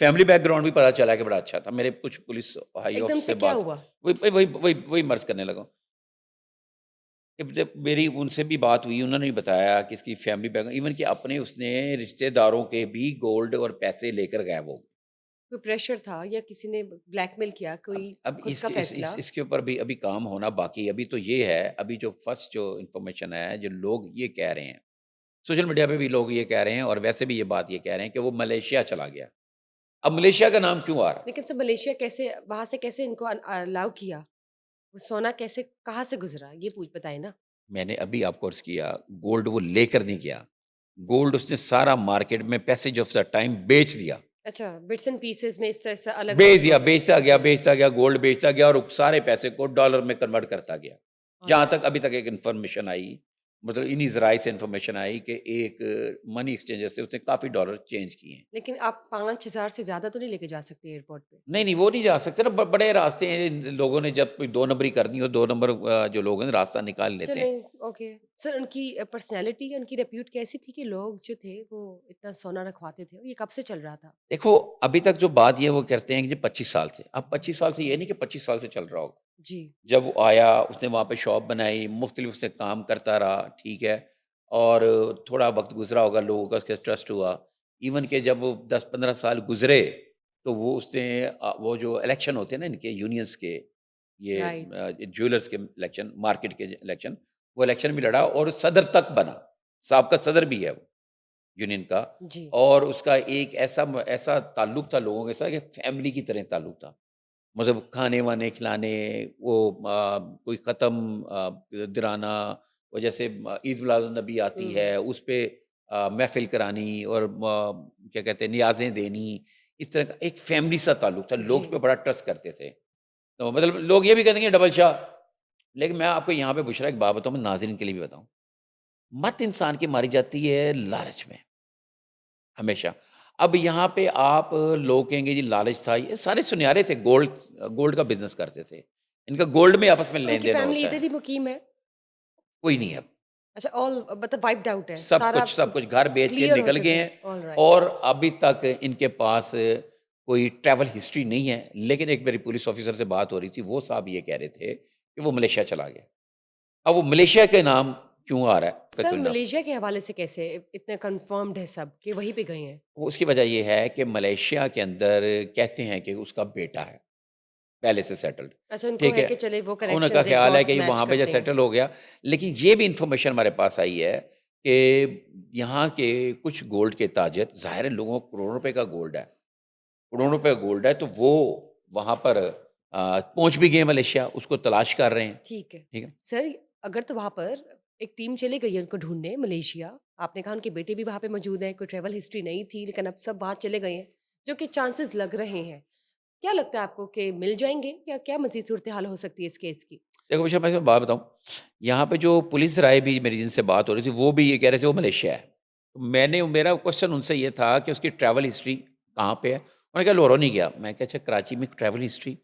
Family back ground بھی پتا چلا کہ بڑا اچھا تھا. میرے کچھ پولیس ہائی ایک دم آفس سے سے کیا بات ہوا؟ وہی مرض کرنے لگا. جب میری ان سے بھی بات ہوئی, انہوں نے بھی بتایا کہ اس کی فیملی بیک ایون کہ اپنے اس نے رشتہ داروں کے بھی گولڈ اور پیسے لے کر غائب ہو گئے. کوئی پریشر تھا یا کسی نے بلیک میل کیا؟ کوئی اب خود اس کا کے فیصلہ؟ اس کے اوپر بھی ابھی کام ہونا باقی. ابھی تو یہ ہے, ابھی جو فرسٹ جو انفارمیشن ہے, جو لوگ یہ کہہ رہے ہیں سوشل میڈیا پہ بھی لوگ یہ کہہ رہے ہیں, اور ویسے بھی یہ بات یہ کہہ رہے ہیں کہ وہ ملیشیا چلا گیا. اب ملیشیا کا نام کیوں آ رہا ہے؟ لیکن سب ملیشیا کیسے, وہاں سے کیسے ان کو الاؤ کیا؟ وہ سونا کیسے, کہاں سے گزرا, یہ پوچھ بتائے نا. میں نے ابھی آپ کو عرض کیا, گولڈ وہ لے کر نہیں گیا, گولڈ اس نے سارا مارکیٹ میں پیسج آف دا ٹائم بیچ دیا. اچھا, بٹس اینڈ پیسز میں اس طرح سے الگ بیچ دیا, الگ بیچتا گیا, گولڈ بیچتا گیا, اور سارے پیسے کو ڈالر میں کنورٹ کرتا گیا. جہاں تک ابھی تک ایک انفارمیشن آئی, مطلب انہی ذرائع سے انفارمیشن آئی کہ ایک منی ایکسچینجر سے اس نے کافی ڈالر چینج کیے ہیں. لیکن آپ 5,000 سے زیادہ تو نہیں لے کے جا سکتے ایئرپورٹ پہ. نہیں وہ نہیں جا سکتے نا, بڑے راستے ہیں. لوگوں نے جب کوئی 2 نمبری کرنی ہو, 2 نمبر جو لوگ ہیں راستہ نکال لیتے ہیں. چلیں اوکے سر, ان کی پرسنالٹی, ان کی ریپیوٹ کیسی تھی کہ لوگ جو تھے وہ اتنا سونا رکھواتے تھے؟ یہ کب سے چل رہا تھا؟ دیکھو ابھی تک جو بات یہ وہ کرتے ہیں کہ 25 سال سے. اب 25 سال سے یہ نہیں کہ 25 سال سے چل رہا ہوگا. جی جب وہ آیا, اس نے وہاں پہ شاپ بنائی, مختلف اس سے کام کرتا رہا, ٹھیک ہے, اور تھوڑا وقت گزرا ہوگا, لوگوں کا اس کے ٹرسٹ ہوا. ایون کہ جب وہ 10-15 سال گزرے تو وہ اس نے وہ جو الیکشن ہوتے ہیں نا ان کے یونینس کے, یہ رائٹ. جیولرز کے الیکشن, مارکیٹ کے الیکشن, وہ الیکشن بھی لڑا اور صدر تک بنا. سابقہ صدر بھی ہے وہ یونین کا. جی اور اس کا ایک ایسا تعلق تھا لوگوں کے ساتھ کہ فیملی کی طرح تعلق تھا. مطلب کھانے وانے کھلانے, وہ کوئی ختم درانا, اور جیسے عید میلاد النبی آتی ہے اس پہ محفل کرانی, اور کیا کہتے ہیں نیازیں دینی, اس طرح کا ایک فیملی سا تعلق تھا. لوگ جی. اس پہ بڑا ٹرسٹ کرتے تھے. تو مطلب لوگ یہ بھی کہتے ہیں کہ ڈبل شاہ. لیکن میں آپ کو یہاں پہ بشرا ایک بات بتاؤں, میں ناظرین کے لیے بھی بتاؤں, مت انسان کی ماری جاتی ہے لالچ میں ہمیشہ. اب یہاں پہ آپ لوگ کہیں گے جی لالچ تھا, یہ سارے سنیارے تھے, گولڈ کا بزنس کرتے تھے, ان کا گولڈ میں آپس میں ان لین کی دین فیملی ہوتا ہے. ادھر ہی مقیم ہے؟ کوئی نہیں. اب اچھا, آل مطلب وائپڈ آؤٹ ہے سب سارا, کچھ گھر بیچ کے کلیئر ہو نکل چکے گئے ہیں. ہیں, آل رائٹ. اور ابھی تک ان کے پاس کوئی ٹریول ہسٹری نہیں ہے. لیکن ایک میری پولیس آفیسر سے بات ہو رہی تھی, وہ صاحب یہ کہہ رہے تھے کہ وہ ملیشیا چلا گیا. اب وہ ملیشیا کے نام کیوں آ رہا ہے سر کوئی نام؟ ملیشیا کے حوالے سے کیسے اتنے کنفرمڈ ہے سب کہ وہیں پہ گئے ہیں؟ اس کی وجہ یہ ہے کہ ملیشیا کے اندر کہتے ہیں کہ اس کا بیٹا ہے پہلے سے سیٹلڈ. اچھا, ان کو ٹھیک ہے ہے, کہ چلے وہ ان کا کنیکشنز ایک خیال ہے ڈاٹس کہ میچ وہاں پہ جو کرتے ہیں. سیٹل ہو گیا. لیکن یہ بھی انفارمیشن ہمارے پاس آئی ہے کہ یہاں کے کچھ گولڈ کے تاجر, ظاہر ہے لوگوں کو کروڑوں روپے کا گولڈ ہے, کروڑوں روپے کا گولڈ ہے, تو وہ وہاں پر پہنچ بھی گئے ملیشیا, اس کو تلاش کر رہے ہیں. ٹھیک ہے ٹھیک ہے, سر, اگر تو وہاں پر ایک ٹیم چلی گئی ہے ان کو ڈھونڈنے ملیشیا, آپ نے کہا ان کے بیٹے بھی وہاں پہ موجود ہیں, کوئی ٹریول ہسٹری نہیں تھی, لیکن اب سب وہاں چلے گئے ہیں, جو کہ چانسز لگ رہے ہیں. کیا لگتا ہے آپ کو کہ مل جائیں گے, یا کیا مزید صورتحال ہو سکتی ہے اس کیس کی؟ دیکھو بھائی میں بات بتاؤں, یہاں پہ جو پولیس رائے بھی میری جن سے بات ہو رہی تھی, وہ بھی یہ کہہ رہے تھے وہ ملیشیا ہے. میرا کوشچن ان سے یہ تھا کہ اس کی ٹریول ہسٹری کہاں پہ ہے. انہوں نے کہا لورو نہیں گیا. میں کہا اچھا کراچی میں ٹریول ہسٹری,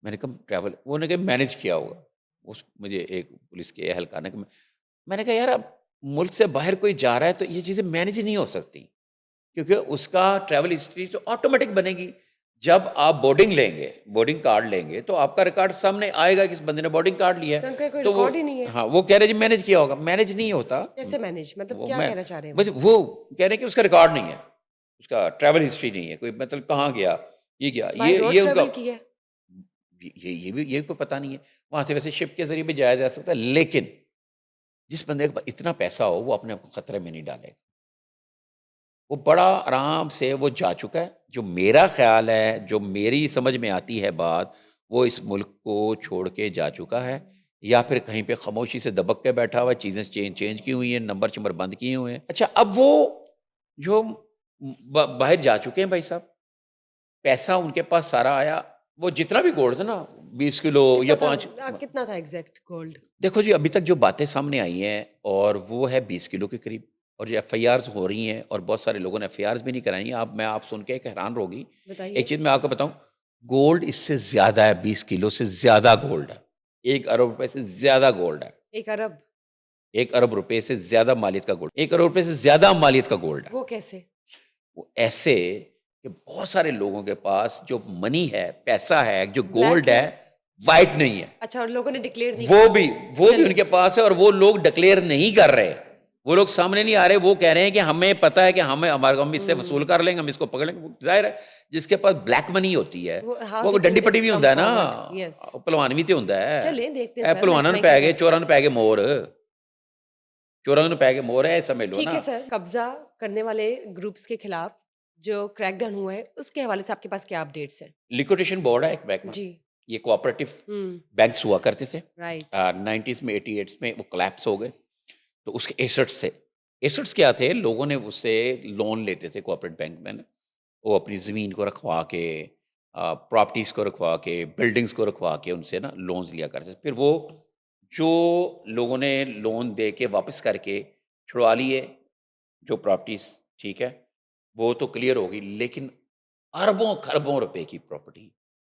میں نے کہا ٹریول, وہ نے کہا مینیج کیا ہوگا. مجھے ایک پولیس کے اہلکار نے کہا, میں نے کہا یار اب ملک سے باہر کوئی جا رہا ہے تو یہ چیزیں مینیج نہیں ہو سکتی, کیونکہ اس کا ٹریول ہسٹری تو آٹومیٹک بنے گی. جب آپ بورڈنگ لیں گے, بورڈنگ کارڈ لیں گے, تو آپ کا ریکارڈ سامنے آئے گا کہ اس بندے نے بورڈنگ کارڈ لیا تو ہے. ان کا کوئی تو وہ ریکارڈ ہی نہیں ہے. ہاں وہ کہہ رہے جی مینیج کیا ہوگا. مینیج نہیں ہوتا. کیسے مینج, مطلب وہ کیا میں کہنا چاہ رہے ہیں بس وہ کہہ رہے ہیں کہ اس کا ریکارڈ نہیں ہے, اس کا ٹریول ہسٹری نہیں ہے, کوئی مطلب کہاں گیا, یہ کیا, بائی روڈ یہ ان کا ٹریول کیا ہے؟ یہ کوئی پتہ نہیں ہے. وہاں سے ویسے شپ کے ذریعے بھی جایا جا سکتا ہے, لیکن جس بندے کے پاس اتنا پیسہ ہو وہ اپنے آپ کو خطرے میں نہیں ڈالے گا. وہ بڑا آرام سے وہ جا چکا ہے. جو میرا خیال ہے, جو میری سمجھ میں آتی ہے بات, وہ اس ملک کو چھوڑ کے جا چکا ہے, یا پھر کہیں پہ خاموشی سے دبک کے بیٹھا ہوا ہے, چیزیں چینج کی ہوئی ہیں, نمبر چمبر بند کیے ہوئے ہیں. اچھا اب وہ جو باہر جا چکے ہیں بھائی صاحب, پیسہ ان کے پاس سارا آیا, وہ جتنا بھی گولڈ تھا نا 20 کلو یا 5, کتنا تھا ایگزیکٹ گولڈ؟ دیکھو جی ابھی تک جو باتیں سامنے آئی ہیں اور وہ ہے 20 کلو کے قریب, اور جو ایف آئی آرز ہو رہی ہیں, اور بہت سارے لوگوں نے ایف آئی آرز بھی نہیں کرائی ہیں. آپ سن کے ایک حیران ہوگی. بتائیے. ایک چیز میں آپ کو بتاؤں, گولڈ اس سے زیادہ ہے, 20 کلو سے زیادہ گولڈ ہے, 1 ارب روپے سے زیادہ گولڈ ہے. 1 ارب؟ 1 ارب روپے سے زیادہ مالیت کا گولڈ, 1 کروڑ روپے سے زیادہ مالیت کا گولڈ ہے. وہ کیسے؟ وہ ایسے کہ بہت سارے لوگوں کے پاس جو منی ہے، پیسہ ہے، جو بلیک گولڈ ہے. ہے، وائٹ نہیں ہے. اچھا، اور لوگوں نے ڈکلیئر نہیں وہ کیا. بھی ان کے پاس ہے، اور وہ لوگ ڈکلیئر نہیں کر رہے. وہ لوگ سامنے نہیں آ رہے. وہ کہہ رہے ہیں کہ ہمیں پتہ ہے کہ ہم اس سے وصول کر لیں گے، ہم اس کو پکڑ لیں گے. ظاہر ہے جس کے پاس بلیک منی ہوتی ہے how وہ they ڈنڈی can پٹی just بھی come ہوندا ہے نا، forward. Yes. پہلوان بھی تے ہوندا ہے. چلیں دیکھتے ہیں اے سر پہلواناں نوں محکمہ پੈ کیا گئے، کہتا ہے. چوراں نوں پੈ گئے مور، چوراں نوں پੈ گئے مور ہے، سمجھ لو ٹھیک نا. ہے سر، قبضہ کرنے والے گروپس کے خلاف جو کریک ڈاؤن ہوا ہے اس کے حوالے سے آپ کے پاس کیا اپڈیٹس ہیں؟ لیکوٹیشن بورڈ ہے ایک محکمہ، جی. یہ کوآپریٹو بینکس ہوا کرتے تھے. رائٹ. 90s میں 88 میں وہ کلیپس ہو گئے. تو اس کے ایسٹس تھے. ایسٹس کیا تھے؟ لوگوں نے اس سے لون لیتے تھے کوآپریٹ بینک میں. وہ اپنی زمین کو رکھوا کے، پراپرٹیز کو رکھوا کے، بلڈنگس کو رکھوا کے ان سے نا لونز لیا کرتے تھے. پھر وہ جو لوگوں نے لون دے کے واپس کر کے چھڑوا لیے جو پراپرٹیز، ٹھیک ہے، وہ تو کلیئر ہوگی. لیکن اربوں خربوں روپے کی پراپرٹی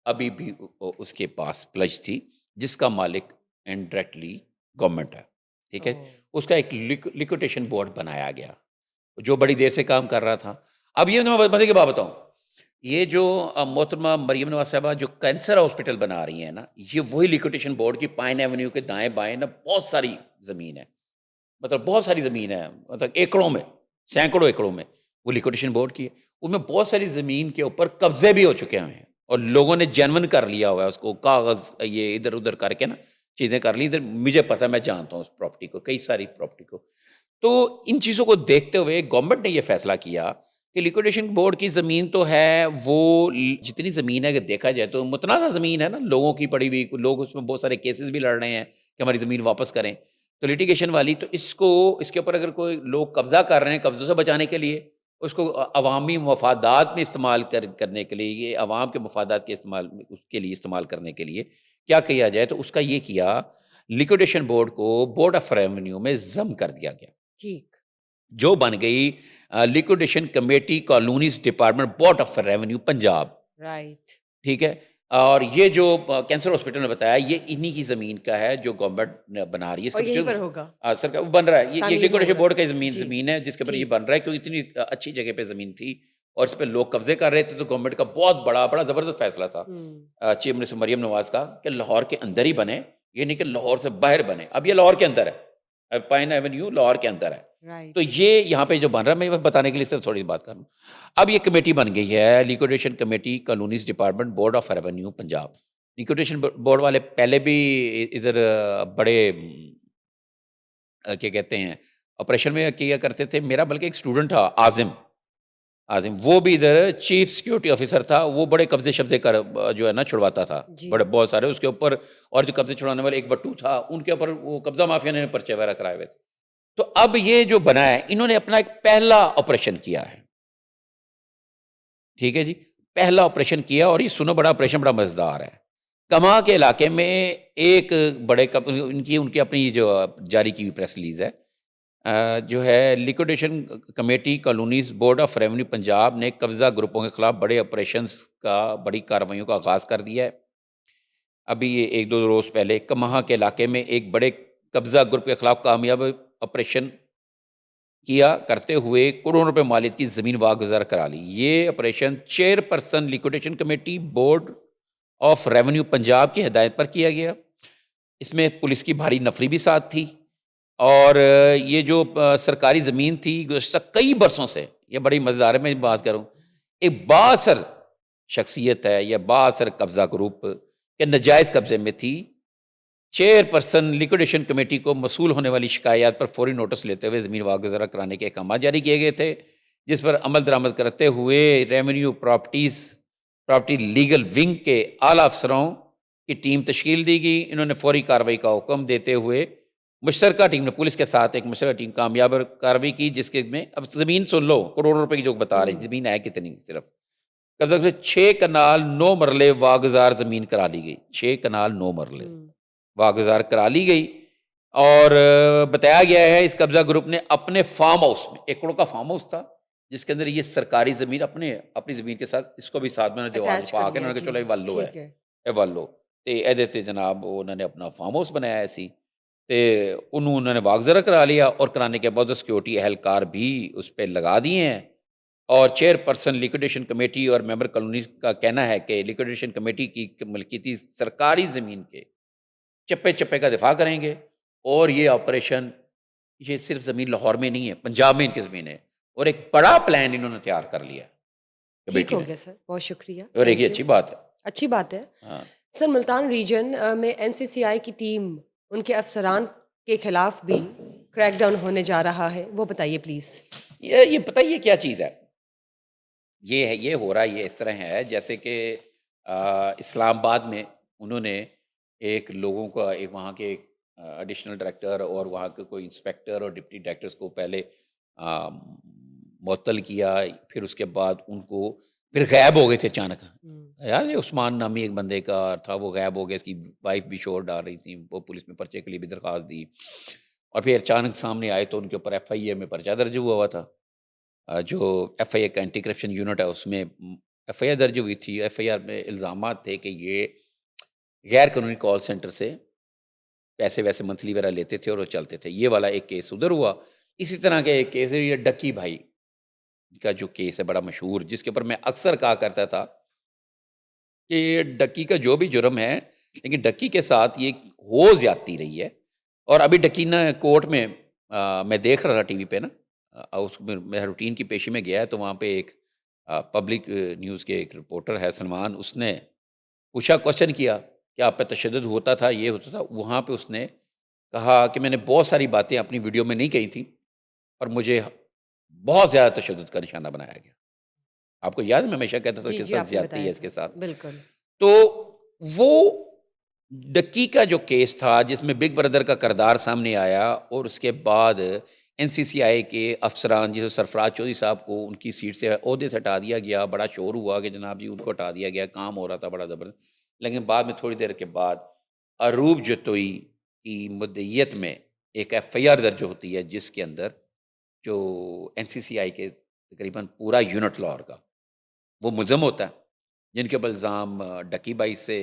ابھی بھی اس کے پاس پلج تھی، جس کا مالک انڈائریکٹلی گورنمنٹ ہے. ٹھیک ہے. اس کا ایک لیکوٹیشن بورڈ بنایا گیا جو بڑی دیر سے کام کر رہا تھا. اب یہ میں مزے کی بات بتاؤں، یہ جو محترمہ مریم نواز صاحبہ جو کینسر ہاسپٹل بنا رہی ہیں نا، یہ وہی لیکوٹیشن بورڈ کی پائن ایونیو کے دائیں بائیں نا بہت ساری زمین ہے. مطلب بہت ساری زمین ہے، مطلب ایکڑوں میں، سینکڑوں ایکڑوں میں وہ لیکوٹیشن بورڈ کی ہے. ان میں بہت ساری زمین کے اوپر قبضے بھی ہو چکے ہوئے ہیں، اور لوگوں نے جینون کر لیا ہوا ہے اس کو، کاغذ یہ ادھر ادھر کر کے نا چیزیں کر لی. ادھر مجھے پتہ، میں جانتا ہوں اس پراپرٹی کو، کئی ساری پراپرٹی کو. تو ان چیزوں کو دیکھتے ہوئے گورنمنٹ نے یہ فیصلہ کیا کہ لیکوڈیشن بورڈ کی زمین تو ہے، وہ جتنی زمین ہے اگر دیکھا جائے تو متنازع زمین ہے نا، لوگوں کی پڑی ہوئی، لوگ اس میں بہت سارے کیسز بھی لڑ رہے ہیں کہ ہماری زمین واپس کریں. تو لیٹیگیشن والی، تو اس کے اوپر اگر کوئی لوگ قبضہ کر رہے ہیں، قبضوں سے بچانے کے لیے اس کو عوامی مفادات میں استعمال کرنے کے لیے، یہ عوام کے مفادات کے استعمال اس کے لیے استعمال کرنے کے لیے کیا کیا جائے، تو اس کا یہ کیا، لیکوڈیشن بورڈ کو بورڈ آف ریونیو میں ضم کر دیا گیا، ٹھیک. جو بن گئی liquidation committee colonies department board of revenue Punjab. Right. ٹھیک ہے. اور یہ جو کینسر ہاسپٹل نے بتایا، یہ انہی کی زمین کا ہے جو گورنمنٹ بنا رہی ہے. اس اور کے یہیں پر ہوگا، سرکار بن رہا ہے، یہ تعمیر لیکوڈیشن ہوگا. بورڈ کا جی زمین ہے جس کے اوپر یہ ٹھیک. بن رہا ہے، کیونکہ اتنی اچھی جگہ پہ زمین تھی اور اس پہ لوگ قبضے کر رہے تھے. تو گورنمنٹ کا بہت بڑا زبردست فیصلہ تھا چیف منسٹر مریم نواز کا کہ لاہور کے اندر ہی بنے، یہ نہیں کہ لاہور سے باہر بنے. اب یہ لاہور کے اندر ہے، پائن ایونیو لاہور کے اندر ہے. رائٹ. تو یہ یہاں پہ جو بن رہا ہے، میں بتانے کے لیے صرف تھوڑی بات کر رہا ہوں. اب یہ کمیٹی بن گئی ہے، liquidation committee colonies department board of revenue Punjab. Liquidation board والے پہلے بھی ادھر بڑے کیا کہتے ہیں آپریشن میں کیا کرتے تھے. میرا بلکہ ایک اسٹوڈنٹ تھا عاظم، وہ بھی ادھر چیف سیکورٹی آفیسر تھا. وہ بڑے قبضے شبضے کر جو ہے نا چھڑواتا تھا، جی. بڑے بہت سارے اس کے اوپر. اور جو قبضے چھڑوانے والے ایک وٹو تھا، ان کے اوپر وہ قبضہ مافیا نے پرچے وغیرہ کرائے ہوئے تھے. تو اب یہ جو بنا ہے، انہوں نے اپنا ایک پہلا آپریشن کیا ہے. ٹھیک ہے جی، پہلا آپریشن کیا، اور یہ سنو بڑا آپریشن بڑا مزیدار ہے. کما کے علاقے میں ایک بڑے ان کی اپنی جو جاری کی ہوئی پریس ریلیز ہے، جو ہے liquidation committee colonies board of revenue Punjab نے قبضہ گروپوں کے خلاف بڑے آپریشنز کا، بڑی کارروائیوں کا آغاز کر دیا ہے. ابھی یہ ایک دو روز پہلے کماہا کے علاقے میں ایک بڑے قبضہ گروپ کے خلاف کامیاب آپریشن کیا کرتے ہوئے کروڑوں روپے مالیت کی زمین واگزار کرا لی. یہ operation chairperson liquidation committee board of revenue Punjab کی ہدایت پر کیا گیا. اس میں پولیس کی بھاری نفری بھی ساتھ تھی، اور یہ جو سرکاری زمین تھی گزشتہ کئی برسوں سے، یہ بڑی مزیدار ہے، میں بات کروں، ایک بااثر شخصیت ہے یا بااثر قبضہ گروپ کے ناجائز قبضے میں تھی. چیئرپرسن لیکوڈیشن کمیٹی کو موصول ہونے والی شکایات پر فوری نوٹس لیتے ہوئے زمین واگزار کرانے کے احکامات جاری کیے گئے تھے، جس پر عمل درآمد کرتے ہوئے ریونیو پراپرٹی لیگل ونگ کے اعلیٰ افسروں کی ٹیم تشکیل دی گئی. انہوں نے فوری کارروائی کا حکم دیتے ہوئے مشترکہ ٹیم نے پولیس کے ساتھ ایک مشترکہ ٹیم کامیاب کارروائی کی، جس کے میں اب زمین سن لو، کروڑوں روپے کی جو بتا رہے ہیں، زمین ہے کتنی، صرف قبضہ سے 6 کنال 9 مرلے واگزار زمین کرا لی گئی. 6 کنال 9 مرلے واگزار کرا لی گئی. اور بتایا گیا ہے اس قبضہ گروپ نے اپنے فارم ہاؤس میں، ایکڑوں کا فارم ہاؤس تھا جس کے اندر یہ سرکاری زمین اپنی زمین کے ساتھ اس کو بھی ساتھ میں دیوار پا کے انہوں نے کہا چلو یہ ولو ہے، یہ ولو تے ایدے تے جناب انہوں نے اپنا فارم ہاؤس بنایا ایسی تے انہوں نے واگزار کرا لیا، اور کرانے کے بعد سیکورٹی اہلکار بھی اس پہ لگا دیے ہیں. اور چیئر پرسن لیکویڈیشن کمیٹی اور ممبر کالونیز کا کہنا ہے کہ لیکویڈیشن کمیٹی کی ملکیتی سرکاری زمین کے چپے چپے کا دفاع کریں گے، اور یہ آپریشن یہ صرف زمین لاہور میں نہیں ہے، پنجاب میں ان کی زمین ہے، اور ایک بڑا پلان انہوں نے تیار کر لیا ٹھیک کمیٹی ہو نے، گیا سر، بہت شکریہ، اور ایک تھینک یہ یو، اچھی بات ہے۔ اچھی بات ہے۔ ہاں، سر ملتان ریجن میں NCCI کی ٹیم ان کے افسران کے خلاف بھی کریک ڈاؤن ہونے جا رہا ہے، وہ بتائیے پلیز۔ یہ پتہ یہ کیا چیز ہے، یہ ہے، یہ ہو رہا ہے، یہ اس طرح ہے جیسے کہ اسلام آباد میں انہوں نے ایک لوگوں کا، ایک وہاں کے ایڈیشنل ڈائریکٹر اور وہاں کے کوئی انسپیکٹر اور ڈپٹی ڈائریکٹرز کو پہلے معطل کیا، پھر اس کے بعد ان کو پھر غائب ہو گئے تھے اچانک۔ یار یہ عثمان نامی ایک بندے کا تھا، وہ غائب ہو گیا، اس کی وائف بھی شور ڈال رہی تھی، وہ پولیس میں پرچے کے لیے بھی درخواست دی، اور پھر اچانک سامنے آئے تو ان کے اوپر FIA میں پرچہ درج ہوا تھا۔ جو FIA کا اینٹی کرپشن یونٹ ہے اس میں FIR درج ہوئی تھی۔ FIR میں الزامات تھے کہ یہ غیر قانونی کال سینٹر سے پیسے ویسے منتھلی وغیرہ لیتے تھے اور وہ چلتے تھے۔ یہ والا ایک کیس ادھر ہوا۔ اسی طرح کا ایک کیس ہے یہ ڈکی بھائی کا جو کیس ہے بڑا مشہور، جس کے اوپر میں اکثر کہا کرتا تھا کہ یہ ڈکی کا جو بھی جرم ہے، لیکن ڈکی کے ساتھ یہ ہو زیادتی رہی ہے۔ اور ابھی ڈکی نا کورٹ میں میں دیکھ رہا تھا ٹی وی پہ نا، اس میں روٹین کی پیشی میں گیا تو وہاں پہ ایک پبلک نیوز کے ایک رپورٹر ہے سلمان، اس نے پوچھا، کوشچن کیا کہ آپ پہ تشدد ہوتا تھا، یہ ہوتا تھا۔ وہاں پہ اس نے کہا کہ میں نے بہت ساری باتیں اپنی ویڈیو میں نہیں کہی تھیں اور مجھے بہت زیادہ تشدد کا نشانہ بنایا گیا۔ آپ کو یاد ہے میں ہمیشہ کہتا تھا جی کہ جی، ساتھ آپ نے زیادتی بتایا ہے اس تھا، کے ساتھ۔ بالکل۔ تو وہ ڈکی کا جو کیس تھا جس میں بگ بردر کا کردار سامنے آیا، اور اس کے بعد NCCI کے افسران جیسے سرفراز چودھری صاحب کو ان کی سیٹ سے عہدے سے ہٹا دیا گیا، بڑا شور ہوا کہ جناب جی ان کو ہٹا دیا گیا، کام ہو رہا تھا بڑا زبردست۔ لیکن بعد میں تھوڑی دیر کے بعد عروب جتوئی کی مدعیت میں ایک FIR درج ہوتی ہے، جس کے اندر جو NCCI کے تقریباً پورا یونٹ لاہور کا وہ ملزم ہوتا ہے، جن کے اوپر الزام ڈکی بائی سے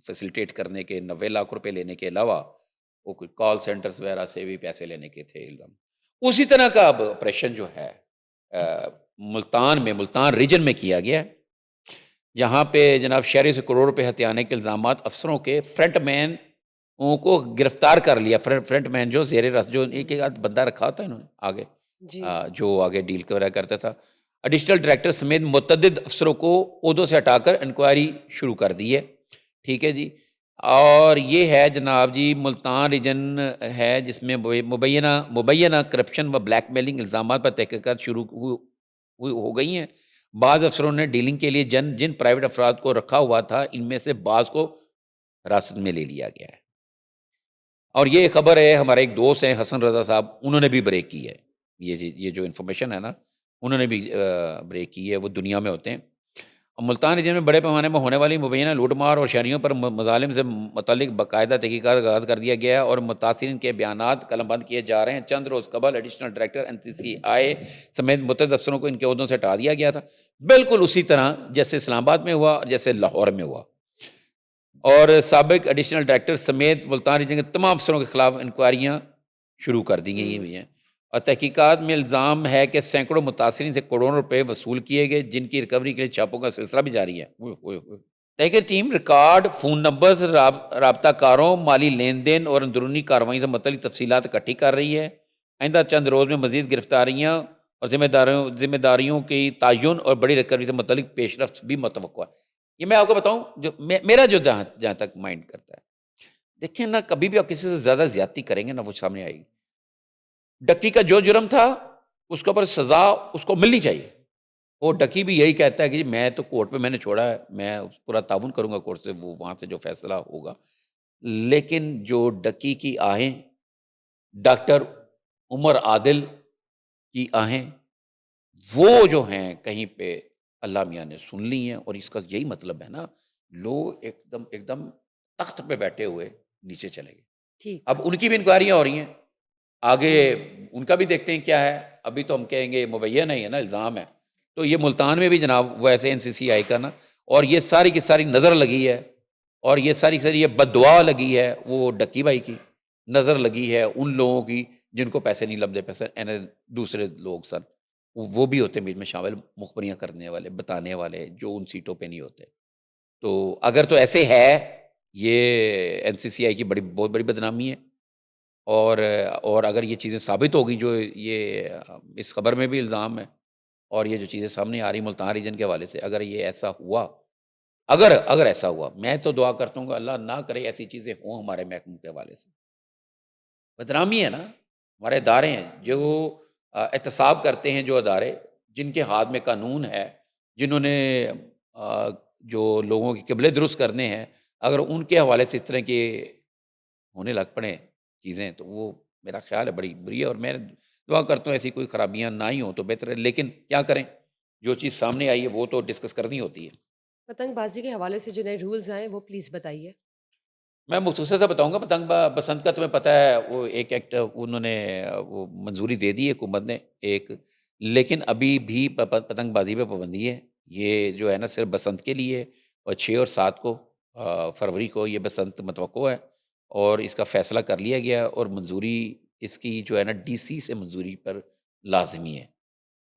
فیسیلیٹیٹ کرنے کے 90 لاکھ روپے لینے کے علاوہ وہ کوئی کال سینٹرز وغیرہ سے بھی پیسے لینے کے تھے الزام۔ اسی طرح کا اب آپریشن جو ہے ملتان میں، ملتان ریجن میں کیا گیا ہے، جہاں پہ جناب شہری سے کروڑ روپے ہتھیانے کے الزامات افسروں کے فرنٹ مین کو گرفتار کر لیا۔ فرنٹ مین جو زیر رس، جو ایک ایک آدھ بندہ رکھا ہوتا ہے انہوں نے آگے، جی جو آگے ڈیل کرتا تھا، ایڈیشنل ڈائریکٹر سمیت متعدد افسروں کو عہدوں سے ہٹا کر انکوائری شروع کر دی ہے۔ ٹھیک ہے جی، اور یہ ہے جناب جی ملتان ریجن ہے جس میں مبینہ کرپشن و بلیک میلنگ الزامات پر تحقیقات شروع ہو گئی ہیں۔ بعض افسروں نے ڈیلنگ کے لیے جن پرائیویٹ افراد کو رکھا ہوا تھا، ان میں سے بعض کو حراست میں لے لیا گیا ہے۔ اور یہ خبر ہے، ہمارے ایک دوست ہیں حسن رضا صاحب، انہوں نے بھی بریک کی ہے، یہ جو انفارمیشن ہے نا، انہوں نے بھی بریک کی ہے، وہ دنیا میں ہوتے ہیں۔ اور ملتان ریجن میں بڑے پیمانے میں ہونے والی مبینہ لوٹ مار اور شہریوں پر مظالم سے متعلق باقاعدہ تحقیقات کا آغاز کر دیا گیا ہے، اور متاثرین کے بیانات قلم بند کیے جا رہے ہیں۔ چند روز قبل ایڈیشنل ڈائریکٹر NCCI سمیت متعدد افسروں کو ان کے عہدوں سے ہٹا دیا گیا تھا، بالکل اسی طرح جیسے اسلام آباد میں ہوا، جیسے لاہور میں ہوا۔ اور سابق ایڈیشنل ڈائریکٹر سمیت ملتان ریجن کے تمام افسروں کے خلاف انکوائریاں شروع کر دی گئی ہوئی ہیں، اور تحقیقات میں الزام ہے کہ سینکڑوں متاثرین سے کروڑوں روپے وصول کیے گئے، جن کی ریکوری کے لیے چھاپوں کا سلسلہ بھی جاری ہے۔ تحقیقی ٹیم ریکارڈ، فون نمبرز، رابطہ کاروں، مالی لین دین اور اندرونی کارروائیوں سے متعلق تفصیلات اکٹھی کر رہی ہے۔ آئندہ چند روز میں مزید گرفتاریاں اور ذمہ داریوں کی تعین اور بڑی ریکوری سے متعلق پیش رفت بھی متوقع ہے۔ یہ میں آپ کو بتاؤں، جو میرا جو جہاں تک مائنڈ کرتا ہے، دیکھیں نا، کبھی بھی آپ کسی سے زیادہ زیادتی کریں گے نا، وہ سامنے آئے گی۔ ڈکی کا جو جرم تھا اس کے اوپر سزا اس کو ملنی چاہیے، اور ڈکی بھی یہی کہتا ہے کہ جی میں تو کورٹ پہ میں نے چھوڑا ہے، میں پورا تعاون کروں گا کورٹ سے، وہ وہاں سے جو فیصلہ ہوگا۔ لیکن جو ڈکی کی آہیں، ڈاکٹر عمر عادل کی آہیں، وہ جو ہیں کہیں پہ اللہ میاں نے سن لی ہیں، اور اس کا یہی مطلب ہے نا، لوگ ایک دم تخت پہ بیٹھے ہوئے نیچے چلے گئے۔ ٹھیک، اب ان کی بھی انکوائریاں ہو رہی ہیں، آگے ان کا بھی دیکھتے ہیں کیا ہے۔ ابھی تو ہم کہیں گے مبین ہے نا، الزام ہے، تو یہ ملتان میں بھی جناب وہ ایسے NCCI کا نا، اور یہ ساری کی ساری نظر لگی ہے، اور یہ ساری کی ساری یہ بد دعا لگی ہے، وہ ڈکی بھائی کی نظر لگی ہے ان لوگوں کی جن کو پیسے نہیں لبدے، پیسے دوسرے لوگ سن۔ وہ بھی ہوتے ہیں بیچ میں شامل، مخبریاں کرنے والے، بتانے والے، جو ان سیٹوں پہ نہیں ہوتے. تو اگر تو ایسے ہے، یہ این سی سی آئی کی بہت بڑی بدنامی ہے. اور اگر یہ چیزیں ثابت ہو گئی جو یہ اس خبر میں بھی الزام ہے، اور یہ جو چیزیں سامنے آ رہی ملتان ریجن کے حوالے سے، اگر یہ ایسا ہوا، اگر ایسا ہوا، میں تو دعا کرتا ہوں کہ اللہ نہ کرے ایسی چیزیں ہوں ہمارے محکموں کے حوالے سے. بدنامی ہے نا. ہمارے ادارے ہیں جو احتساب کرتے ہیں، جو ادارے جن کے ہاتھ میں قانون ہے، جنہوں نے آ، جو لوگوں کے قبلے درست کرنے ہیں، اگر ان کے حوالے سے اس طرح کے ہونے لگ پڑیں چیزیں، تو وہ میرا خیال ہے بڑی بری ہے. اور میں دعا کرتا ہوں ایسی کوئی خرابیاں نہ ہی ہوں تو بہتر ہے. لیکن کیا کریں، جو چیز سامنے آئی ہے وہ تو ڈسکس کرنی ہوتی ہے. پتنگ بازی کے حوالے سے جو نئے رولز آئے وہ پلیز بتائیے. میں مختصر سے بتاؤں گا. پتنگ بسنت کا تمہیں پتہ ہے، وہ ایک ایکٹ انہوں نے وہ منظوری دے دی ہے حکومت نے ایک، لیکن ابھی بھی پتنگ بازی پہ پابندی ہے. یہ جو ہے نا صرف بسنت کے لیے، اور 6 اور 7 کو فروری کو یہ بسنت متوقع ہے، اور اس کا فیصلہ کر لیا گیا. اور منظوری اس کی جو ہے نا ڈی سی سے منظوری پر لازمی ہے.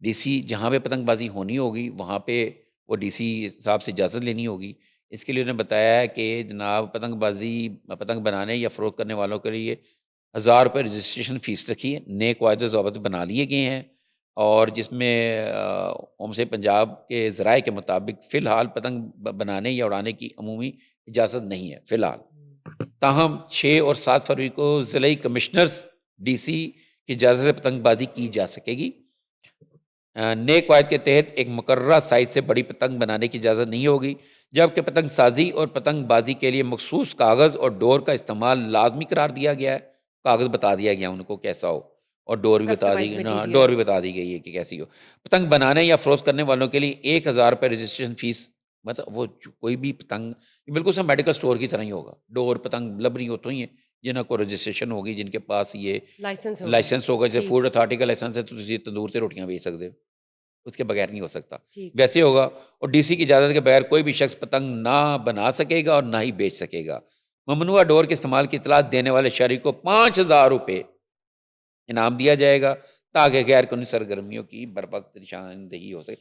ڈی سی جہاں پہ پتنگ بازی ہونی ہوگی وہاں پہ وہ ڈی سی صاحب سے اجازت لینی ہوگی. اس کے لیے انہوں نے بتایا ہے کہ جناب پتنگ بنانے یا فروخت کرنے والوں کے لیے 1000 روپے رجسٹریشن فیس رکھی ہے. نئے قواعد و ضوابط بنا لیے گئے ہیں، اور جس میں قوم سے پنجاب کے ذرائع کے مطابق فی الحال پتنگ بنانے یا اڑانے کی عمومی اجازت نہیں ہے فی الحال. تاہم 6 اور 7 فروری کو ضلعی کمشنرز ڈی سی کی اجازت سے پتنگ بازی کی جا سکے گی. نئے قواعد کے تحت ایک مقررہ سائز سے بڑی پتنگ بنانے کی اجازت نہیں ہوگی، جبکہ پتنگ سازی اور پتنگ بازی کے لیے مخصوص کاغذ اور ڈور کا استعمال لازمی قرار دیا گیا ہے. کاغذ بتا دیا گیا ان کو کیسا ہو، اور ڈور بھی بتا دی کسٹمائز گئی، مٹیریل. ڈور بھی بتا دی گئی ہے کہ کیسی ہو. پتنگ بنانے یا فروخت کرنے والوں کے لیے 1000 روپے رجسٹریشن فیس. مطلب وہ کوئی بھی پتنگ بالکل سب میڈیکل اسٹور کی طرح ہی ہوگا. ڈور پتنگ لبنی ہوتی ہیں جنہوں کو رجسٹریشن ہوگی، جن کے پاس یہ لائسنس ہوگا. لائسنس ہوگا. جیسے ٹھیک فوڈ اتھارٹی کا لائسنس ہے تو تسی تندور سے روٹیاں بیچ سکتے ہو، اس کے بغیر نہیں ہو سکتا. ٹھیک. ویسے ہوگا. اور ڈی سی کی اجازت کے بغیر کوئی بھی شخص پتنگ نہ بنا سکے گا اور نہ ہی بیچ سکے گا. ممنوعہ ڈور کے استعمال کی اطلاع دینے والے شہری کو 5000 روپے انعام دیا جائے گا، تاکہ غیر قانونی سرگرمیوں کی بروقت نشاندہی ہو سکے.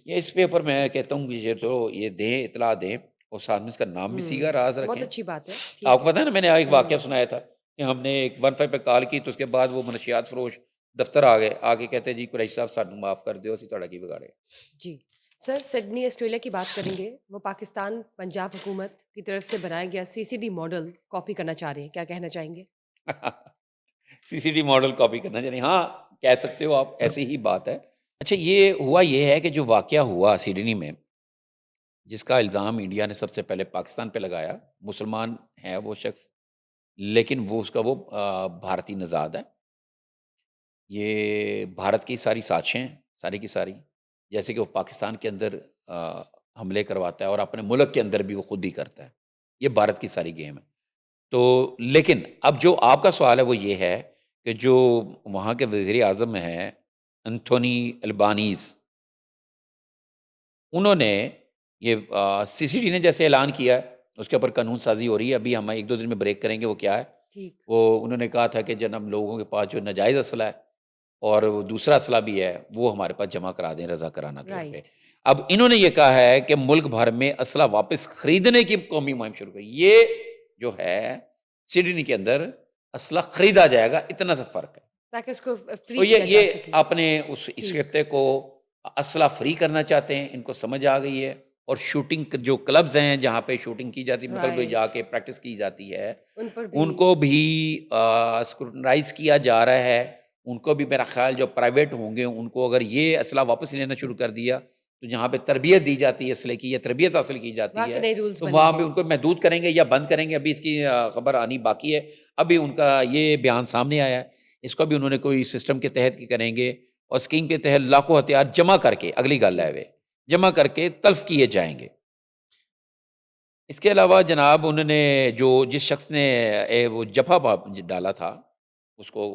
یہ اس پیپر میں کہتا ہوں کہ یہ دیں، اطلاع دیں، اور ساتھ میں اس کا نام بھی سیگا راز بہت رکھیں. اچھی بات ہے. آپ ٹھیک کو پتا ہے نا، میں نے ایک ہے. واقعہ سنایا تھا کہ ہم نے ایک 15 پہ کال کی، تو اس کے بعد وہ منشیات فروش دفتر آ گئے، آ کے کہتے جی قریشی صاحب سانوں معاف کر دیو، اسی تھوڑا کی بگاڑے. جی سر، سڈنی آسٹریلیا کی بات کریں گے. وہ پاکستان پنجاب حکومت کی طرف سے بنایا گیا CCD ماڈل کاپی کرنا چاہ رہے ہیں، کیا کہنا چاہیں گے؟ CCD ماڈل کاپی کرنا چاہیے، ہاں کہہ سکتے ہو آپ، ایسی ہی بات ہے. اچھا، یہ ہے کہ جو واقعہ ہوا سڈنی میں، جس کا الزام انڈیا نے سب سے پہلے پاکستان پہ لگایا، مسلمان ہے وہ شخص، لیکن وہ اس کا بھارتی نژاد ہے. یہ بھارت کی ساری سازشیں ہیں، ساری کی ساری. جیسے کہ وہ پاکستان کے اندر حملے کرواتا ہے، اور اپنے ملک کے اندر بھی وہ خود ہی کرتا ہے. یہ بھارت کی ساری گیم ہے. تو لیکن اب جو آپ کا سوال ہے وہ یہ ہے کہ جو وہاں کے وزیر اعظم ہیں انتھونی البانیز، انہوں نے یہ CCD نے جیسے اعلان کیا ہے، اس کے اوپر قانون سازی ہو رہی ہے. ابھی ہم 1-2 دن میں بریک کریں گے. وہ کیا ہے؟ ٹھیک. وہ انہوں نے کہا تھا کہ جناب لوگوں کے پاس جو ناجائز اسلحہ ہے اور وہ دوسرا اسلحہ بھی ہے، وہ ہمارے پاس جمع کرا دیں رضا کرانہ طور پہ. رائٹ. اب انہوں نے یہ کہا ہے کہ ملک بھر میں اسلحہ واپس خریدنے کی قومی مہم شروع کی. یہ جو ہے سڈنی کے اندر اسلحہ خریدا جائے گا، اتنا سا فرق ہے. تاکہ اس کو تو فری کیا جا یہ سکے. اپنے اس خطے کو اسلحہ فری کرنا چاہتے ہیں. ان کو سمجھ آ گئی ہے. اور شوٹنگ جو کلبز ہیں جہاں پہ شوٹنگ کی جاتی ہے، مطلب جا کے پریکٹس کی جاتی ہے، ان پر ان کو بھی اسکروٹنائز کیا جا رہا ہے. ان کو بھی میرا خیال جو پرائیویٹ ہوں گے، ان کو اگر یہ اسلحہ واپس لینا شروع کر دیا، تو جہاں پہ تربیت دی جاتی ہے اسلحے کی یا تربیت حاصل کی جاتی ہے، نئے رولز تو بنیں وہاں گے. پہ ان کو محدود کریں گے یا بند کریں گے. ابھی اس کی خبر آنی باقی ہے. ابھی ان کا یہ بیان سامنے آیا ہے. اس کو بھی انہوں نے کوئی سسٹم کے تحت کی کریں گے، اور اسکیم کے تحت لاکھوں ہتھیار جمع کر کے، اگلی گل ہے وہ جمع کر کے تلف کیے جائیں گے. اس کے علاوہ جناب انہوں نے جس شخص نے وہ جفا ڈالا تھا، اس کو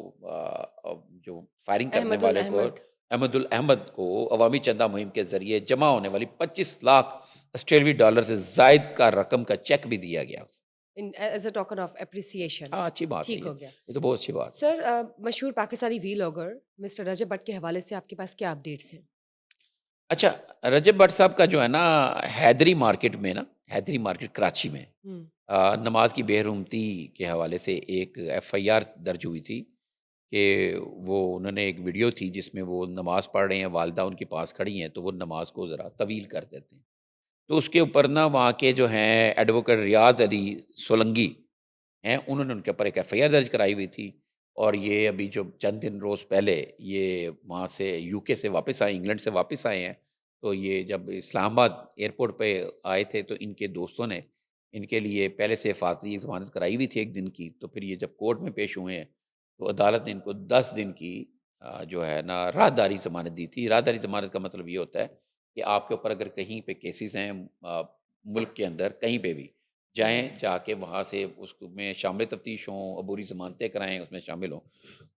جو فائرنگ کرنے والے کو، احمد الاحمد کو، عوامی چندہ مہم کے ذریعے جمع ہونے والی 25 لاکھ آسٹریلوی ڈالر سے زائد کا رقم کا چیک بھی دیا گیا. As a token of appreciation. ہاں اچھی بات ہے ٹھیک ہو گیا. یہ تو بہت اچھی بات ہے. سر مشہور Pakistani vlogger mister Recep but کے حوالے سے آپ کے پاس کیا اپڈیٹس ہیں؟ اچھا رجب بٹ صاحب کا جو ہے نا حیدری مارکیٹ میں نا، حیدری مارکیٹ کراچی میں ہوں. نماز کی بے حرمتی کے حوالے سے ایک ایف آئی آر درج ہوئی تھی کہ وہ انہوں نے ایک ویڈیو تھی جس میں وہ نماز پڑھ رہے ہیں، والدہ ان کے پاس کھڑی ہیں تو وہ نماز کو ذرا طویل کر دیتے ہیں. تو اس کے اوپر نا وہاں کے جو ہیں ایڈوکیٹ ریاض علی سولنگی ہیں، انہوں نے ان کے اوپر ایک ایف آئی آر درج کرائی ہوئی تھی. اور یہ ابھی جو چند دن روز پہلے یہ وہاں سے یو کے سے واپس آئے، انگلینڈ سے واپس آئے ہیں. تو یہ جب اسلام آباد ایئرپورٹ پہ آئے تھے تو ان کے دوستوں نے ان کے لیے پہلے سے حفاظتی ضمانت کرائی ہوئی تھی ایک دن کی. تو پھر یہ جب کورٹ میں پیش ہوئے ہیں تو عدالت نے ان کو 10 دن کی جو ہے نا راہداری ضمانت دی تھی. راہداری ضمانت کا مطلب یہ ہوتا ہے کہ آپ کے اوپر اگر کہیں پہ کیسز ہیں ملک کے اندر کہیں پہ بھی جائیں، جا کے وہاں سے اس میں شامل تفتیش ہوں، عبوری ضمانتیں کرائیں، اس میں شامل ہوں.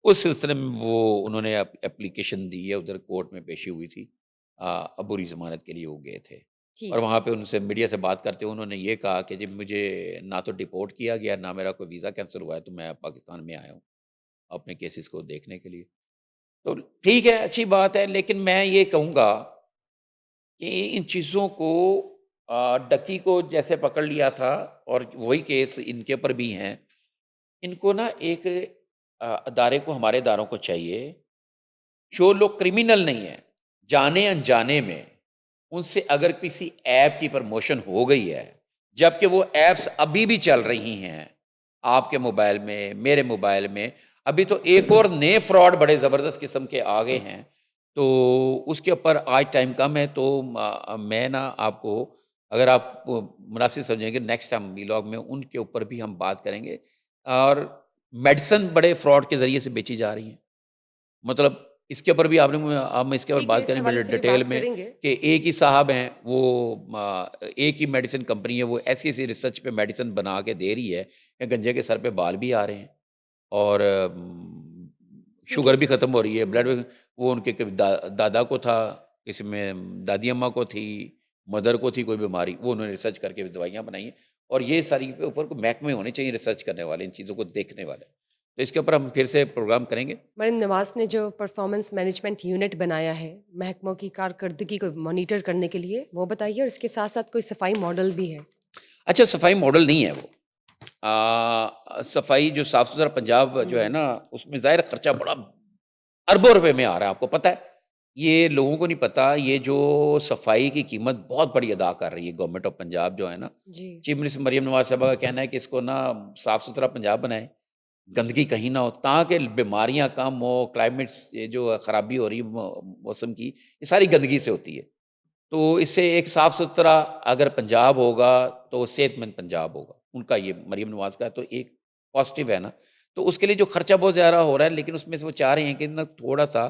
اس سلسلے میں وہ انہوں نے اپلیکیشن دی ہے، ادھر کورٹ میں پیشی ہوئی تھی، عبوری ضمانت کے لیے وہ گئے تھے. اور ٹھیک. وہاں پہ ان سے میڈیا سے بات کرتے ہوئے انہوں نے یہ کہا کہ جب مجھے نہ تو ڈپورٹ کیا گیا، نہ میرا کوئی ویزا کینسل ہوا ہے، تو میں پاکستان میں آیا ہوں اپنے کیسز کو دیکھنے کے لیے. تو ٹھیک ہے، اچھی بات ہے، لیکن میں یہ کہوں گا کہ ان چیزوں کو ڈکی کو جیسے پکڑ لیا تھا اور وہی کیس ان کے اوپر بھی ہیں. ان کو نا ایک ادارے کو، ہمارے اداروں کو چاہیے جو لوگ کرمنل نہیں ہیں، جانے انجانے میں ان سے اگر کسی ایپ کی پرموشن ہو گئی ہے، جبکہ وہ ایپس ابھی بھی چل رہی ہیں آپ کے موبائل میں، میرے موبائل میں، ابھی تو ایک اور نئے فراڈ بڑے زبردست قسم کے آ گئے ہیں. تو اس کے اوپر آج ٹائم کم ہے، تو میں نا آپ کو، اگر آپ مناسب سمجھیں گے، نیکسٹ ٹائم ویلاگ میں ان کے اوپر بھی ہم بات کریں گے. اور میڈیسن بڑے فراڈ کے ذریعے سے بیچی جا رہی ہیں. مطلب اس کے اوپر بھی ہم اس کے اوپر ٹھیک ہے، بات اس کریں حوالے بڑے سے بھی ڈیٹیل بات میں کریں گے. کہ ایک ہی صاحب ہیں، وہ ایک ہی میڈیسن کمپنی ہے، وہ ایسی ایسی ریسرچ پہ میڈیسن بنا کے دے رہی ہے کہ گنجے کے سر پہ بال بھی آ رہے ہیں اور شوگر بھی ختم ہو رہی ہے، بلڈ. وہ ان کے دادا کو تھا، کسی میں دادی اماں کو تھی، مدر کو تھی کوئی بیماری، وہ انہوں نے ریسرچ کر کے دوائیاں بنائی ہیں. اور یہ ساری کے اوپر محکمے ہونے چاہیے ریسرچ کرنے والے، ان چیزوں کو دیکھنے والے. تو اس کے اوپر ہم پھر سے پروگرام کریں گے. مریم نواز نے جو پرفارمنس مینجمنٹ یونٹ بنایا ہے محکموں کی کارکردگی کو مانیٹر کرنے کے لیے، وہ بتائیے. اور اس کے ساتھ ساتھ کوئی صفائی ماڈل بھی ہے؟ اچھا، صفائی ماڈل نہیں ہے وہ. صفائی جو صاف ستھرا پنجاب جو ہے نا، اس میں ظاہر خرچہ بڑا اربوں روپے میں آ رہا ہے. آپ کو پتہ ہے، یہ لوگوں کو نہیں پتا. یہ جو صفائی کی قیمت بہت بڑی ادا کر رہی ہے گورنمنٹ آف پنجاب جو ہے نا. جی. چیف منسٹر مریم نواز صاحبہ کا کہنا ہے کہ اس کو نا صاف ستھرا پنجاب بنائیں، گندگی کہیں نہ ہو، تاکہ بیماریاں کم ہو. کلائمیٹ یہ جو خرابی ہو رہی ہے موسم کی، یہ ساری گندگی سے ہوتی ہے. تو اس سے ایک صاف ستھرا اگر پنجاب ہوگا تو صحت مند پنجاب ہوگا. ان کا یہ مریم نواز کا تو ایک پازیٹیو ہے نا. تو اس کے لیے جو خرچہ بہت زیادہ ہو رہا ہے، لیکن اس میں سے وہ چاہ رہے ہیں کہ نا تھوڑا سا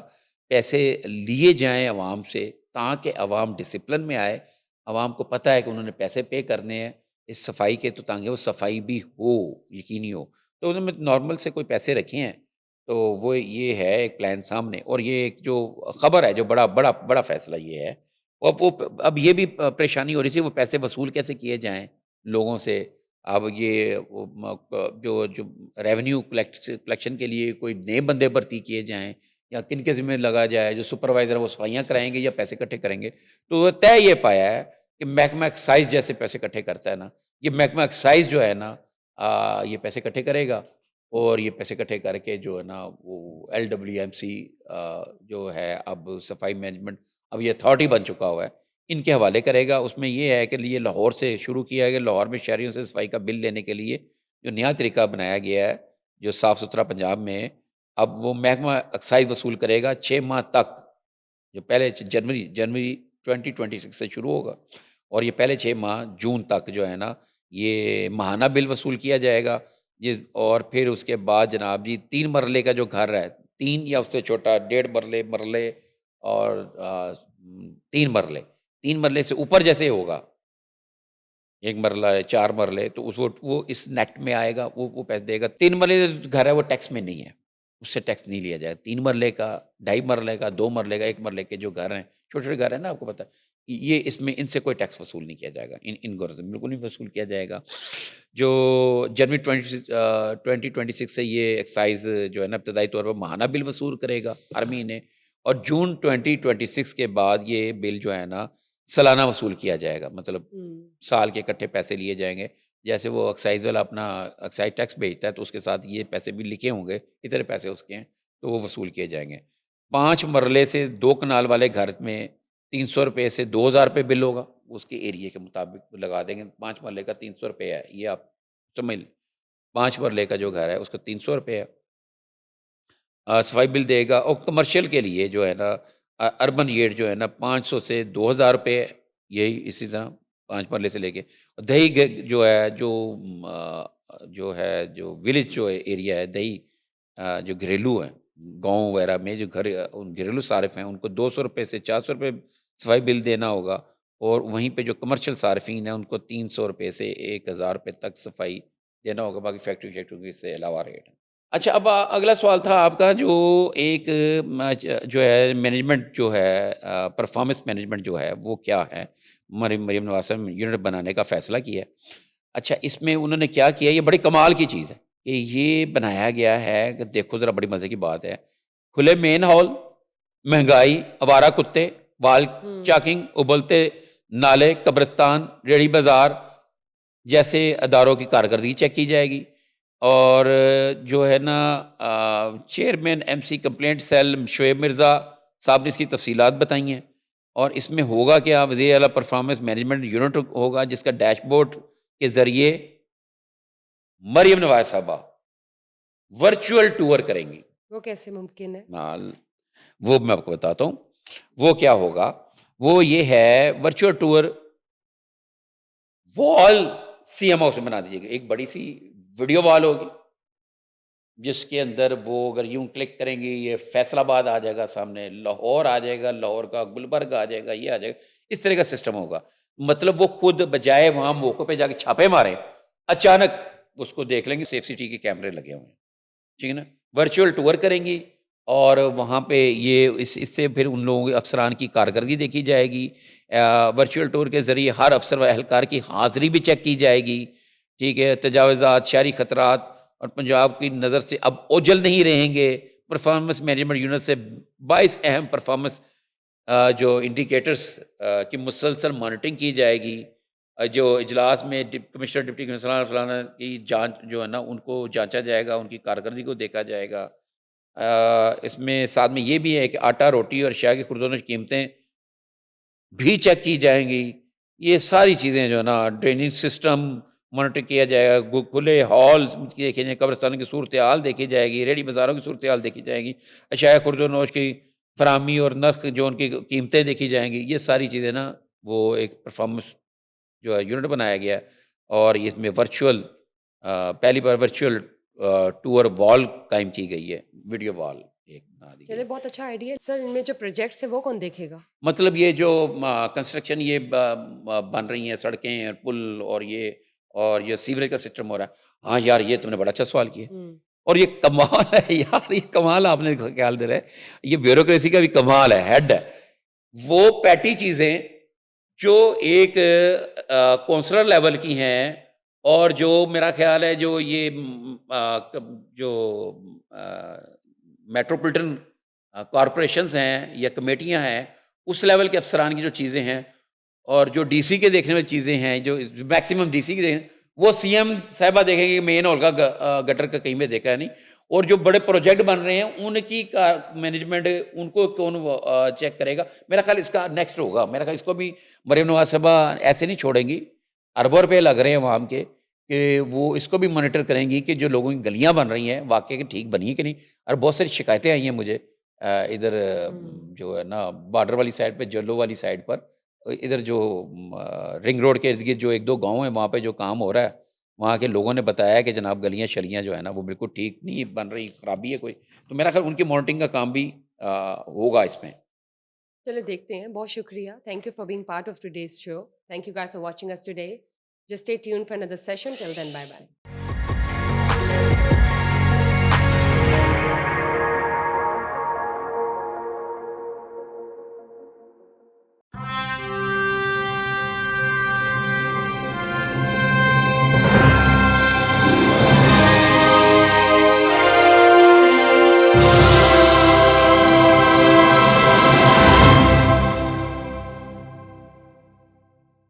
پیسے لیے جائیں عوام سے، تاکہ عوام ڈسپلن میں آئے. عوام کو پتہ ہے کہ انہوں نے پیسے پے کرنے ہیں اس صفائی کے، تو تاکہ وہ صفائی بھی ہو، یقینی ہو. تو انہوں نے نارمل سے کوئی پیسے رکھے ہیں. تو وہ یہ ہے ایک پلان سامنے. اور یہ ایک جو خبر ہے، جو بڑا بڑا بڑا فیصلہ یہ ہے. اب یہ بھی پریشانی ہو رہی تھی وہ پیسے وصول کیسے کیے جائیں لوگوں سے. اب یہ جو ریونیو کلیکشن کے لیے کوئی نئے بندے بھرتی کیے جائیں یا کن کے ذمہ لگا جائے. جو سپروائزر وہ صفائیاں کرائیں گے یا پیسے اکٹھے کریں گے. تو طے یہ پایا ہے کہ محکمہ ایکسائز جیسے پیسے اکٹھے کرتا ہے نا، یہ محکمہ ایکسائز جو ہے نا یہ پیسے اکٹھے کرے گا. اور یہ پیسے اکٹھے کر کے جو ہے نا وہ LWMC جو ہے اب صفائی مینجمنٹ، اب یہ اتھارٹی بن چکا ہوا ہے، ان کے حوالے کرے گا. اس میں یہ ہے کہ یہ لاہور سے شروع کیا گیا. لاہور میں شہریوں سے صفائی کا بل لینے کے لیے جو نیا طریقہ بنایا گیا ہے جو صاف ستھرا پنجاب میں، اب وہ محکمہ ایکسائز وصول کرے گا 6 ماہ تک. جو پہلے جنوری 2026 سے شروع ہوگا اور یہ پہلے 6 ماہ جون تک جو ہے نا یہ ماہانہ بل وصول کیا جائے گا. اور پھر اس کے بعد جناب جی 3 مرلے کا جو گھر ہے، 3 یا اس سے چھوٹا 1.5 مرلے اور 3 مرلے، 3 مرلے سے اوپر جیسے ہوگا، 1 مرلہ ہے 4 مرلے، تو وہ اس نیٹ میں آئے گا، وہ پیسے دے گا. 3 مرلے جو گھر ہے وہ ٹیکس میں نہیں ہے، اس سے ٹیکس نہیں لیا جائے. 3 مرلے کا، 2.5 مرلے کا، 2 مرلے کا، 1 مرلے کے جو گھر ہیں، چھوٹے چھوٹے گھر ہیں نا، آپ کو پتہ ہے یہ اس میں ان سے کوئی ٹیکس وصول نہیں کیا جائے گا، ان گھروں سے بالکل نہیں وصول کیا جائے گا. جو جنوری 2026 سے یہ ایکسائز جو ہے نا ابتدائی طور پر ماہانہ بل وصول کرے گا ہر مہینے، اور جون 2026 کے بعد یہ بل جو ہے نا سالانہ وصول کیا جائے گا. مطلب سال کے اکٹھے پیسے لیے جائیں گے. جیسے وہ ایکسائز والا اپنا ایکسائز ٹیکس بھیجتا ہے تو اس کے ساتھ یہ پیسے بھی لکھے ہوں گے، اتنے پیسے اس کے ہیں تو وہ وصول کیے جائیں گے. 5 مرلے سے 2 کنال والے گھر میں 300 روپے سے 2000 روپے بل ہوگا، اس کے ایریے کے مطابق لگا دیں گے. 5 مرلے کا 300 روپے ہے، یہ آپ سمجھ لیں. 5 مرلے کا جو گھر ہے اس کا 300 روپے ہے صفائی بل دے گا. اور کمرشل کے لیے جو ہے نا اربن ییٹ جو ہے نا 500 سے 2000 روپے، یہی اسی طرح 5 مرلے سے لے کے. دیہی جو ہے جو ولیج جو ایریا ہے، دیہی جو گھریلو ہیں گاؤں وغیرہ میں جو گھریلو صارف ہیں ان کو 200 روپے سے 400 روپے صفائی بل دینا ہوگا. اور وہیں پہ جو کمرشل صارفین ہیں ان کو 300 روپے سے 1000 روپے تک صفائی دینا ہوگا. باقی فیکٹری کی اس سے علاوہ ریٹ ہے. اچھا، اب اگلا سوال تھا آپ کا جو ایک جو ہے مینجمنٹ جو ہے پرفارمنس مینجمنٹ جو ہے وہ کیا ہے. مریم نواز صاحب یونٹ بنانے کا فیصلہ کیا ہے. اچھا، اس میں انہوں نے کیا کیا، یہ بڑی کمال کی چیز ہے کہ یہ بنایا گیا ہے کہ دیکھو ذرا، بڑی مزے کی بات ہے. کھلے مین ہال، مہنگائی، آوارہ کتے، وال چاکنگ، ابلتے نالے، قبرستان، ریڑھی بازار جیسے اداروں کی کارکردگی چیک کی جائے گی. اور جو ہے نا chairman M C complaint cell Shoaib Mirza صاحب نے اس کی تفصیلات بتائی ہیں. اور اس میں ہوگا کیا، وزیر اعلیٰ پرفارمنس مینجمنٹ یونٹ ہوگا جس کا ڈیش بورڈ کے ذریعے مریم نواز صاحبہ ورچوئل ٹور کریں گی. وہ کیسے ممکن ہے؟ وہ میں آپ کو بتاتا ہوں. وہ کیا ہوگا، وہ یہ ہے ورچوئل ٹور وال سی ایم او سے بنا دیجیے گا. ایک بڑی سی ویڈیو وال ہوگی جس کے اندر وہ اگر یوں کلک کریں گے یہ فیصل آباد آ جائے گا سامنے، لاہور آ جائے گا، لاہور کا گلبرگ آ جائے گا، یہ آ جائے گا. اس طرح کا سسٹم ہوگا. مطلب وہ خود بجائے وہاں موقع پہ جا کے چھاپے مارے، اچانک اس کو دیکھ لیں گے. سیف سٹی کے کیمرے لگے ہوئے ہیں، ٹھیک ہے نا. ورچوئل ٹور کریں گی اور وہاں پہ یہ اس سے پھر ان لوگوں کے افسران کی کارکردگی دیکھی جائے گی. ورچوئل ٹور کے ذریعے ہر افسر و اہلکار کی حاضری بھی چیک کی جائے گی. ٹھیک ہے. تجاوزات، شہری خطرات اور پنجاب کی نظر سے اب اوجھل نہیں رہیں گے. پرفارمنس مینجمنٹ یونٹ سے 22 اہم پرفارمنس جو انڈیکیٹرز کی مسلسل مانیٹرنگ کی جائے گی. جو اجلاس میں کمشنر ڈپٹی کمشنر فلانا کی جانچ جو ہے نا ان کو جانچا جائے گا، ان کی کارکردگی کو دیکھا جائے گا. اس میں ساتھ میں یہ بھی ہے کہ آٹا، روٹی اور اشیاء کی خوردونوش قیمتیں بھی چیک کی جائیں گی. یہ ساری چیزیں جو ہے نا ڈریننگ سسٹم مانیٹر کیا جائے گا. کھلے ہال دیکھے جائیں، قبرستان کی صورتحال دیکھی جائے گی، ریڑھی بازاروں کی صورتحال دیکھی جائے گی، اشیاء خرد و نوش کی فراہمی اور نرخ جو ان کی قیمتیں دیکھی جائیں گی. یہ ساری چیزیں نا وہ ایک پرفارمنس جو ہے یونٹ بنایا گیا ہے. اور اس میں ورچوئل پہلی بار ورچوئل ٹور وال قائم کی گئی ہے، ویڈیو وال ایک بنا دی گئی. چلے بہت اچھا آئیڈیا سر. ان میں جو پروجیکٹس ہیں وہ کون دیکھے گا؟ مطلب یہ جو کنسٹرکشن یہ بن رہی ہیں سڑکیں اور پل اور یہ سیوریج کا سسٹم ہو رہا ہے. ہاں یار، یہ تم نے بڑا اچھا سوال کیا. اور یہ کمال ہے یار، یہ کمال آپ نے خیال دے رہے. یہ بیوروکریسی کا بھی کمال ہے، ہیڈ ہے. وہ پیٹی چیزیں جو ایک کونسلر لیول کی ہیں اور جو میرا خیال ہے جو یہ جو میٹروپولیٹن کارپوریشنز ہیں یا کمیٹیاں ہیں اس لیول کے افسران کی جو چیزیں ہیں اور جو ڈی سی کے دیکھنے والی چیزیں ہیں، جو میکسیمم ڈی سی کے دیکھنے، وہ سی ایم صاحبہ دیکھیں گے. مین ہال کا گٹر کا کہیں میں دیکھا ہے نہیں. اور جو بڑے پروجیکٹ بن رہے ہیں ان کی مینجمنٹ ان کو کون چیک کرے گا؟ میرا خیال اس کا نیکسٹ ہوگا. میرا خیال اس کو بھی مریم نواز صاحبہ ایسے نہیں چھوڑیں گی. اربوں روپے لگ رہے ہیں عوام کے کہ وہ اس کو بھی مانیٹر کریں گی کہ جو لوگوں کی گلیاں بن رہی ہیں واقعی ٹھیک بنی ہیں کہ نہیں. اور بہت ساری شکایتیں آئی ہیں مجھے ادھر جو ہے نا بارڈر والی سائڈ پہ، جلو والی سائڈ پر، ادھر جو رنگ روڈ کے ارد گرد جو 1-2 گاؤں ہیں وہاں پہ جو کام ہو رہا ہے، وہاں کے لوگوں نے بتایا کہ جناب گلیاں شلیاں جو ہے نا وہ بالکل ٹھیک نہیں بن رہی، خرابی ہے کوئی. تو میرا خیال ان کی مانیٹرنگ کا کام بھی ہوگا اس میں. چلے دیکھتے ہیں. بہت شکریہ. Thank you for being part of today's show. Thank you guys for watching us today. Just stay tune for another session. Till then, bye bye.